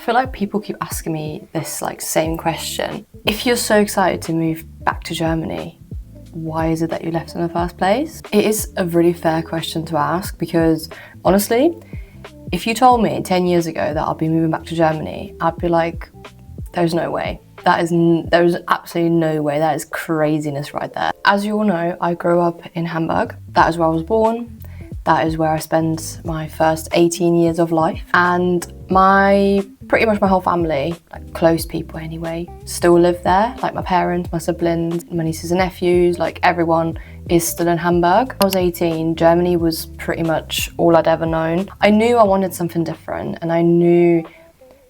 feel like people keep asking me this like same question. If you're so excited to move back to Germany, why is it that you left in the first place? It is a really fair question to ask because honestly, if you told me 10 years ago that I'd be moving back to Germany, I'd be like, there's no way. There is absolutely no way. That is craziness right there. As you all know, I grew up in Hamburg. That is where I was born. That is where I spent my first 18 years of life. And pretty much my whole family, like close people anyway, still live there. Like my parents, my siblings, my nieces and nephews, like everyone is still in Hamburg. When I was 18, Germany was pretty much all I'd ever known. I knew I wanted something different and I knew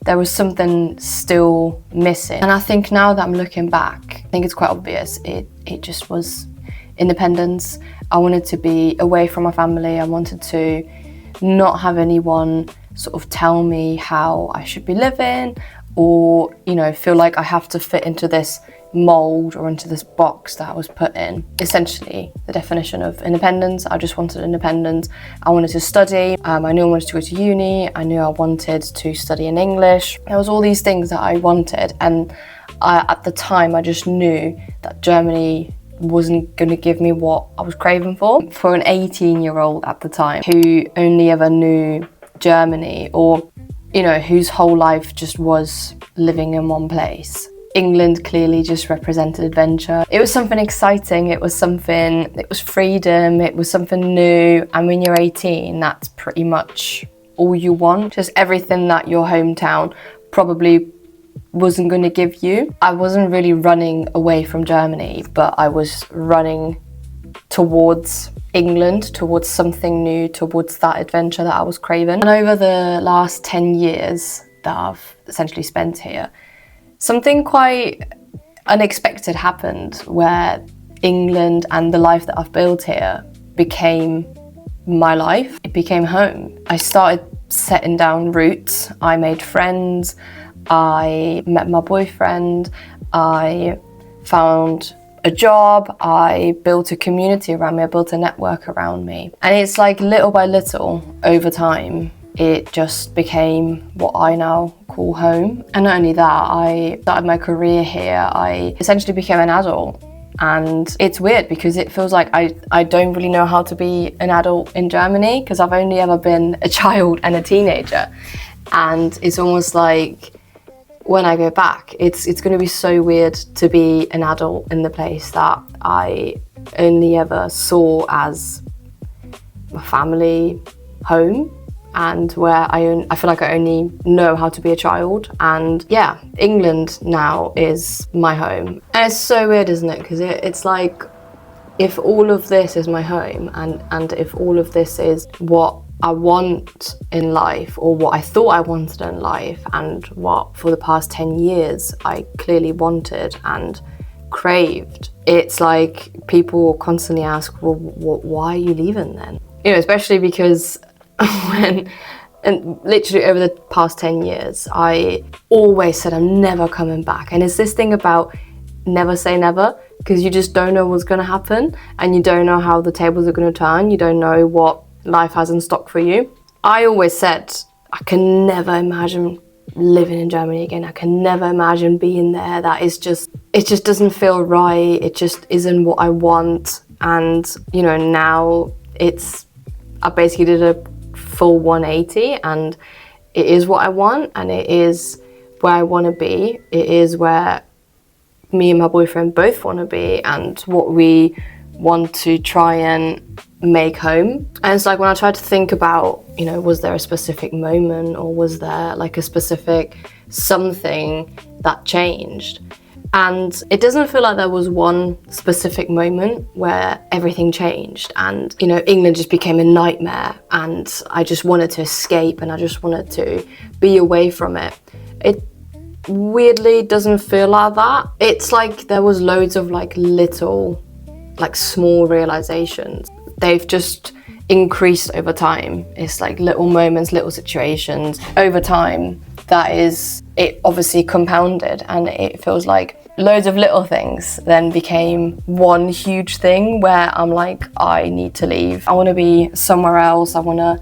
there was something still missing. And I think now that I'm looking back, I think it's quite obvious. It just was independence. I wanted to be away from my family. I wanted to not have anyone sort of tell me how I should be living or, you know, feel like I have to fit into this mold or into this box that I was put in. Essentially, the definition of independence, I just wanted independence. I wanted to study. I knew I wanted to go to uni. I knew I wanted to study in English. There was all these things that I wanted. And at the time, I just knew that Germany wasn't going to give me what I was craving for. For an 18-year-old at the time who only ever knew Germany or, you know, whose whole life just was living in one place, England clearly just represented adventure. It was something exciting, it was freedom, it was something new. And when you're 18, that's pretty much all you want. Just everything that your hometown probably wasn't going to give you. I wasn't really running away from Germany, but I was running towards England, towards something new, towards that adventure that I was craving. And over the last 10 years that I've essentially spent here, something quite unexpected happened where England and the life that I've built here became my life. It became home. I started setting down roots. I made friends. I met my boyfriend. I found a job. I built a community around me. I built a network around me. And it's like little by little over time, it just became what I now call home. And not only that, I started my career here. I essentially became an adult. And it's weird because it feels like I don't really know how to be an adult in Germany because I've only ever been a child and a teenager. And it's almost like when I go back, it's going to be so weird to be an adult in the place that I only ever saw as my family home. And where I feel like I only know how to be a child. And yeah, England now is my home. And it's so weird, isn't it? Because it's like, if all of this is my home and if all of this is what I want in life or what I thought I wanted in life and what for the past 10 years I clearly wanted and craved, it's like people constantly ask, well, why are you leaving then? You know, especially because and literally over the past 10 years, I always said I'm never coming back. And it's this thing about never say never, because you just don't know what's going to happen and you don't know how the tables are going to turn. You don't know what life has in stock for you. I always said I can never imagine living in Germany again. I can never imagine being there. It just doesn't feel right. It just isn't what I want. And, you know, now I basically did a full 180 and it is what I want and it is where I want to be. It is where me and my boyfriend both want to be and what we want to try and make home. And it's like when I tried to think about, you know, was there a specific moment or was there like a specific something that changed? And it doesn't feel like there was one specific moment where everything changed and, you know, England just became a nightmare and I just wanted to escape and I just wanted to be away from it. It weirdly doesn't feel like that. It's like there was loads of like little, like small realizations. They've just increased over time. It's like little moments, little situations over time. It obviously compounded and it feels like loads of little things then became one huge thing where I'm like, I need to leave. I want to be somewhere else. I want to,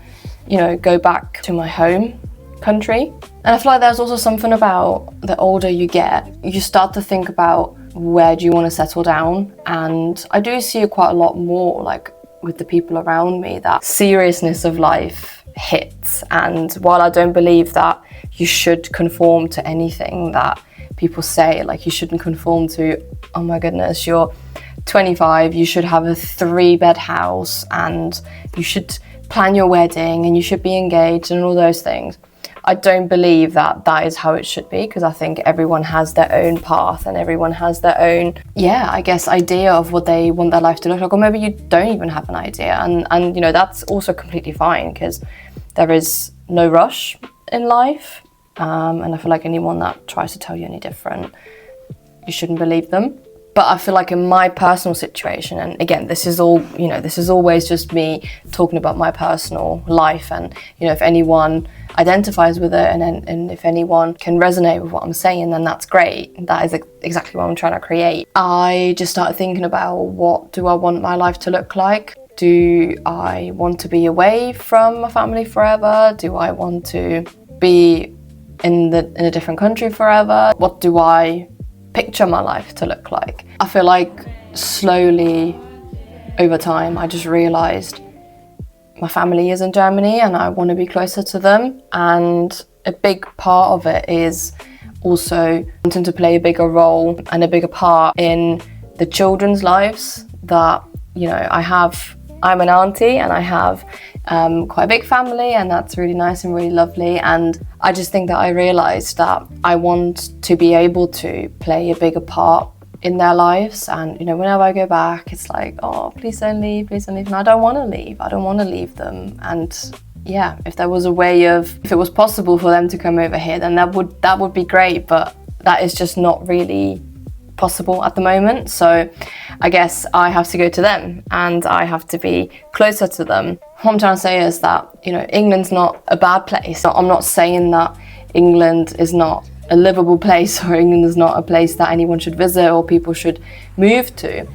you know, go back to my home country. And I feel like there's also something about the older you get, you start to think about where do you want to settle down. And I do see it quite a lot more, like with the people around me, that seriousness of life hits. And while I don't believe that you should conform to anything that people say, like you shouldn't conform to, oh my goodness, you're 25, you should have a 3-bed house and you should plan your wedding and you should be engaged and all those things. I don't believe that that is how it should be, because I think everyone has their own path and everyone has their own, I guess, idea of what they want their life to look like, or maybe you don't even have an idea, and you know, that's also completely fine, because there is no rush in life, and I feel like anyone that tries to tell you any different, you shouldn't believe them. But I feel like in my personal situation, and again, this is all, you know, this is always just me talking about my personal life, and you know, if anyone identifies with it and if anyone can resonate with what I'm saying, then that's great. That is exactly what I'm trying to create. I just started thinking about, what do I want my life to look like? Do I want to be away from my family forever? Do I want to be in a different country forever? What do I picture my life to look like? I feel like slowly over time I just realised my family is in Germany and I want to be closer to them, and a big part of it is also wanting to play a bigger role and a bigger part in the children's lives that, you know, I'm an auntie and I have quite a big family, and that's really nice and really lovely, and I just think that I realised that I want to be able to play a bigger part in their lives. And you know, whenever I go back, it's like, oh, please don't leave, and I don't want to leave them. And yeah, if there was a way of, if it was possible for them to come over here, then that would be great, but that is just not really possible at the moment. So I guess I have to go to them and I have to be closer to them. What I'm trying to say is that, you know, England's not a bad place. I'm not saying that England is not a livable place, or England is not a place that anyone should visit or people should move to.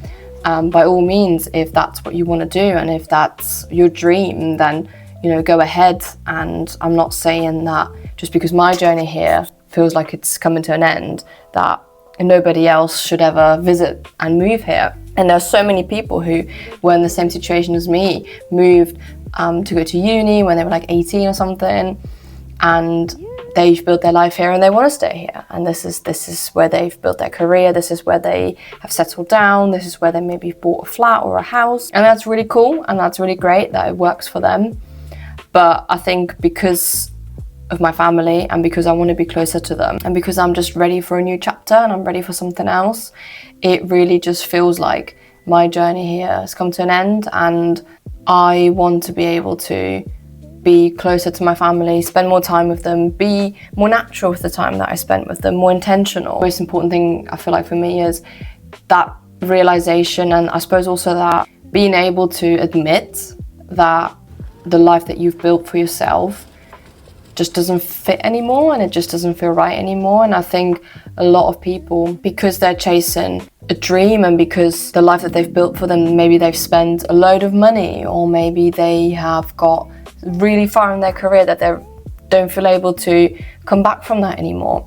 By all means, if that's what you want to do and if that's your dream, then, you know, go ahead. And I'm not saying that just because my journey here feels like it's coming to an end, that nobody else should ever visit and move here. And there's so many people who were in the same situation as me, moved to go to uni when they were like 18 or something, and they've built their life here and they want to stay here. And this is where they've built their career, this is where they have settled down, this is where they maybe bought a flat or a house. And that's really cool and that's really great that it works for them. But I think because of my family and because I want to be closer to them and because I'm just ready for a new chapter and I'm ready for something else, it really just feels like my journey here has come to an end, and I want to be able to be closer to my family, spend more time with them, be more natural with the time that I spent with them, more intentional. The most important thing I feel like for me is that realization, and I suppose also that being able to admit that the life that you've built for yourself just doesn't fit anymore and it just doesn't feel right anymore. And I think a lot of people, because they're chasing a dream and because the life that they've built for them, maybe they've spent a load of money, or maybe they have got really far in their career that they don't feel able to come back from that anymore.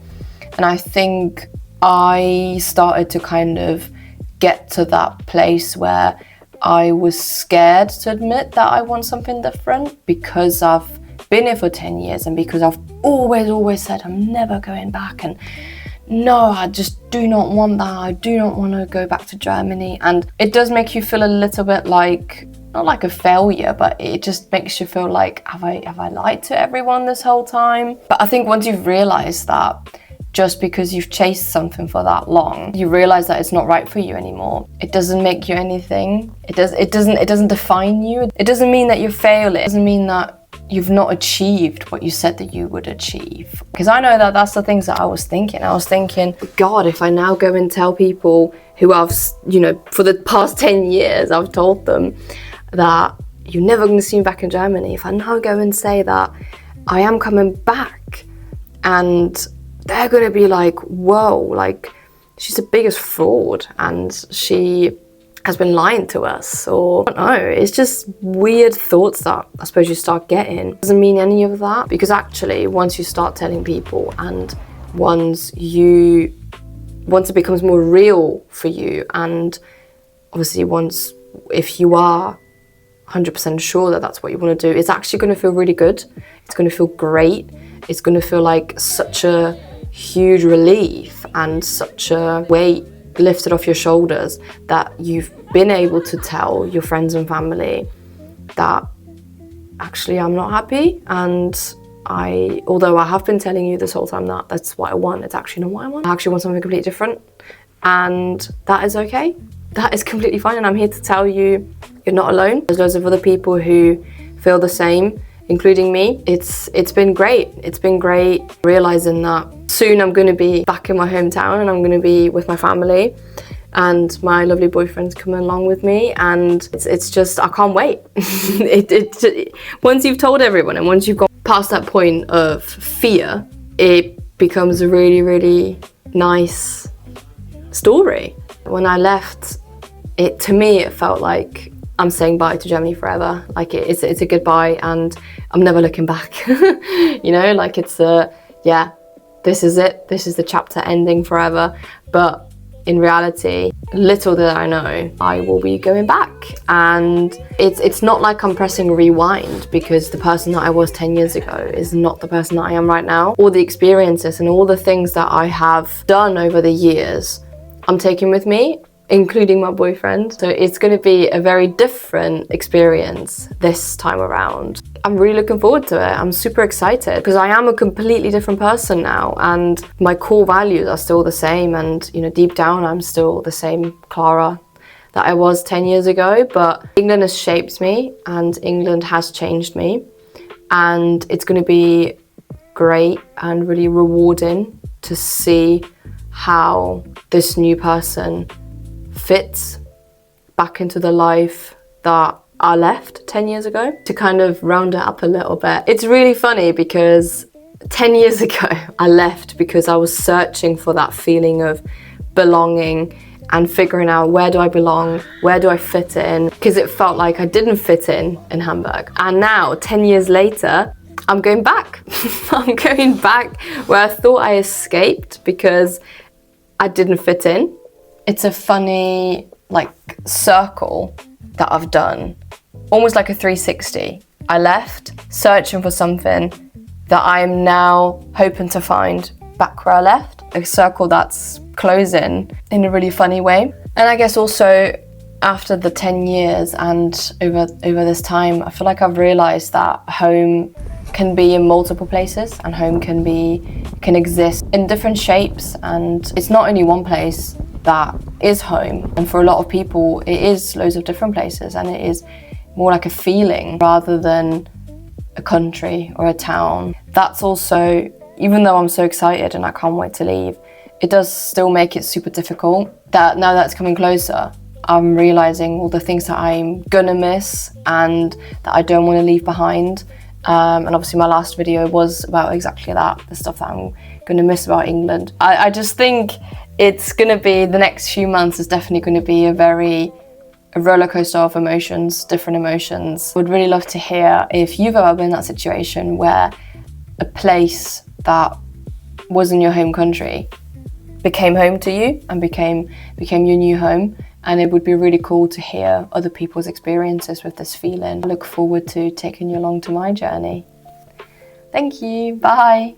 And I think I started to kind of get to that place where I was scared to admit that I want something different, because I've been here for 10 years and because I've always said I'm never going back, and no, I just do not want that. I do not want to go back to Germany. And it does make you feel a little bit like, not like a failure, but it just makes you feel like, have I lied to everyone this whole time? But I think once you've realized that, just because you've chased something for that long, you realize that it's not right for you anymore. It doesn't make you anything. It doesn't define you. It doesn't mean that you're failing. It doesn't mean that you've not achieved what you said that you would achieve. Because I know that that's the things that I was thinking. I was thinking, God, if I now go and tell people who I've, you know, for the past 10 years, I've told them that you're never going to see me back in Germany. If I now go and say that I am coming back, and they're going to be like, whoa, like, she's the biggest fraud, and she has been lying to us, or I don't know, it's just weird thoughts that I suppose you start getting. Doesn't mean any of that, because actually once you start telling people, and once it becomes more real for you, and obviously if you are 100% sure that that's what you want to do, it's actually going to feel really good. It's going to feel great. It's going to feel like such a huge relief and such a weight lifted off your shoulders that you've been able to tell your friends and family that actually I'm not happy, and although I have been telling you this whole time that that's what I want, it's actually not what I want. I actually want something completely different, and that is okay. That is completely fine, and I'm here to tell you you're not alone. There's loads of other people who feel the same, including me. It's been great. It's been great realizing that soon I'm going to be back in my hometown, and I'm going to be with my family, and my lovely boyfriend's coming along with me, and it's just, I can't wait. Once you've told everyone, and once you've got past that point of fear, it becomes a really, really nice story. When I left, to me it felt like I'm saying bye to Germany forever. Like it's a goodbye, and I'm never looking back. You know, like this is it. This is the chapter ending forever. But in reality, little did I know, I will be going back. And it's not like I'm pressing rewind, because the person that I was 10 years ago is not the person that I am right now. All the experiences and all the things that I have done over the years, I'm taking with me, including my boyfriend. So it's going to be a very different experience this time around. I'm really looking forward to it. I'm super excited because I am a completely different person now, and my core values are still the same, and you know, deep down I'm still the same Klara that I was 10 years ago. But England has shaped me, and England has changed me, and it's going to be great and really rewarding to see how this new person fits back into the life that I left 10 years ago. To kind of round it up a little bit, it's really funny because 10 years ago I left because I was searching for that feeling of belonging and figuring out, where do I belong, where do I fit in, because it felt like I didn't fit in Hamburg. And now 10 years later, I'm going back. I'm going back where I thought I escaped because I didn't fit in. It's a funny circle that I've done, almost like a 360. I left searching for something that I'm now hoping to find back where I left. A circle that's closing in a really funny way. And I guess also after the 10 years and over this time, I feel like I've realized that home can be in multiple places, and home can exist in different shapes, and it's not only one place that is home. And for a lot of people it is loads of different places, and it is more like a feeling rather than a country or a town. That's also, even though I'm so excited and I can't wait to leave, it does still make it super difficult that now that it's coming closer, I'm realizing all the things that I'm gonna miss and that I don't want to leave behind. And obviously my last video was about exactly that, the stuff that I'm gonna miss about England. I just think it's gonna be, the next few months is definitely gonna be a roller coaster of emotions, different emotions. Would really love to hear if you've ever been in that situation where a place that was in your home country became home to you and became your new home. And it would be really cool to hear other people's experiences with this feeling. I look forward to taking you along to my journey. Thank you, bye.